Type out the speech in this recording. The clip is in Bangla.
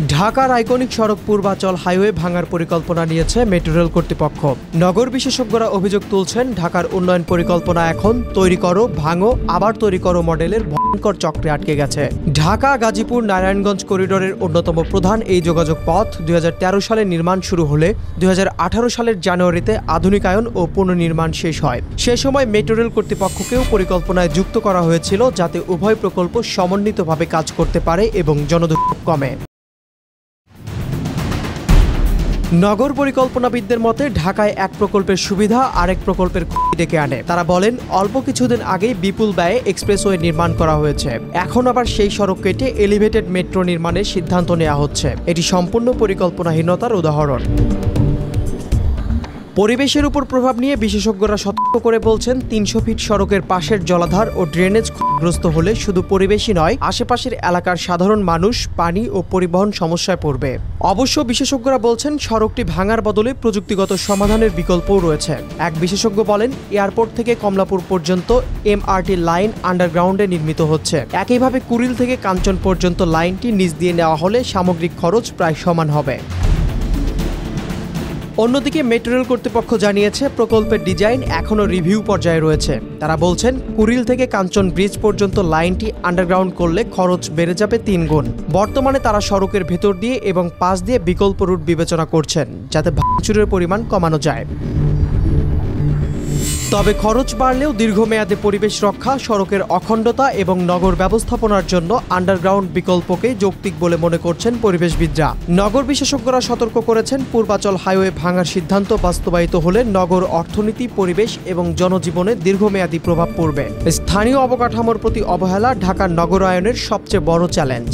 ঢাকার আইকনিক সড়ক পূর্বাচল হাইওয়ে ভাঙার পরিকল্পনা নিয়েছে মেট্রো রেল কর্তৃপক্ষ। নগর বিশেষজ্ঞরা অভিযোগ তুলছেন, ঢাকার উন্নয়ন পরিকল্পনা এখন তৈরি করো ভাঙো আবার তৈরি করো মডেলের ভয়ঙ্কর চক্রে আটকে গেছে। ঢাকা গাজীপুর নারায়ণগঞ্জ করিডোরের অন্যতম প্রধান এই যোগাযোগ পথ 2013 সালে নির্মাণ শুরু হলে 2018 সালের জানুয়ারিতে আধুনিকায়ন ও পুনর্নির্মাণ শেষ হয়। সে সময় মেট্রো রেল কর্তৃপক্ষকেও পরিকল্পনায় যুক্ত করা হয়েছিল, যাতে উভয় প্রকল্প সমন্বিতভাবে কাজ করতে পারে এবং জনদুর্ভোগ কমে। নগর পরিকল্পনাবিদদের মতে, ঢাকায় এক প্রকল্পের সুবিধা আরেক প্রকল্পের ক্ষতি ডেকে আনে। তারা বলেন, অল্প কিছুদিন আগেই বিপুল ব্যয়ে এক্সপ্রেসওয়ে নির্মাণ করা হয়েছে, এখন আবার সেই সড়ক কেটে এলিভেটেড মেট্রো নির্মাণের সিদ্ধান্ত নেওয়া হচ্ছে। এটি সম্পূর্ণ পরিকল্পনাহীনতার উদাহরণ। পরিবেশের উপর প্রভাব নিয়ে বিশেষজ্ঞরা সতর্ক করে বলছেন, 300 ফিট সড়কের পাশের জলাধার ও ড্রেনেজ ক্ষতিগ্রস্ত হলে শুধু পরিবেশই নয়, আশেপাশের এলাকার সাধারণ মানুষ পানি ও পরিবহন সমস্যায় পড়বে। অবশ্য বিশেষজ্ঞরা বলছেন, সড়কটি ভাঙার বদলে প্রযুক্তিগত সমাধানের বিকল্পও রয়েছে। এক বিশেষজ্ঞ বলেন, এয়ারপোর্ট থেকে কমলাপুর পর্যন্ত এমআরটি লাইন আন্ডারগ্রাউন্ডে নির্মিত হচ্ছে। একইভাবে কুড়িল থেকে কাঞ্চন পর্যন্ত লাইনটি নিচ দিয়ে নেওয়া হলে সামগ্রিক খরচ প্রায় সমান হবে। অন্যদিকে মেট্রো রেল কর্তৃপক্ষ জানিয়েছে, প্রকল্পের ডিজাইন এখনও রিভিউ পর্যায়ে রয়েছে। তারা বলছেন, কুড়িল থেকে কাঞ্চন ব্রিজ পর্যন্ত লাইনটি আন্ডারগ্রাউন্ড করলে খরচ বেড়ে যাবে 3 গুণ। বর্তমানে তারা সড়কের ভেতর দিয়ে এবং পাশ দিয়ে বিকল্প রুট বিবেচনা করছেন, যাতে ভাঙচুরের পরিমাণ কমানো যায়। তবে খরচ বাড়লেও দীর্ঘমেয়াদে পরিবেশ রক্ষা, সড়কের অখণ্ডতা এবং নগর ব্যবস্থাপনার জন্য আন্ডারগ্রাউন্ড বিকল্পকে যৌক্তিক বলে মনে করছেন পরিবেশবিদরা। নগর বিশেষজ্ঞরা সতর্ক করেছেন, পূর্বাচল হাইওয়ে ভাঙার সিদ্ধান্ত বাস্তবায়িত হলে নগর অর্থনীতি, পরিবেশ এবং জনজীবনে দীর্ঘমেয়াদী প্রভাব পড়বে। স্থানীয় অবকাঠামোর প্রতি অবহেলা ঢাকার নগরায়নের সবচেয়ে বড় চ্যালেঞ্জ।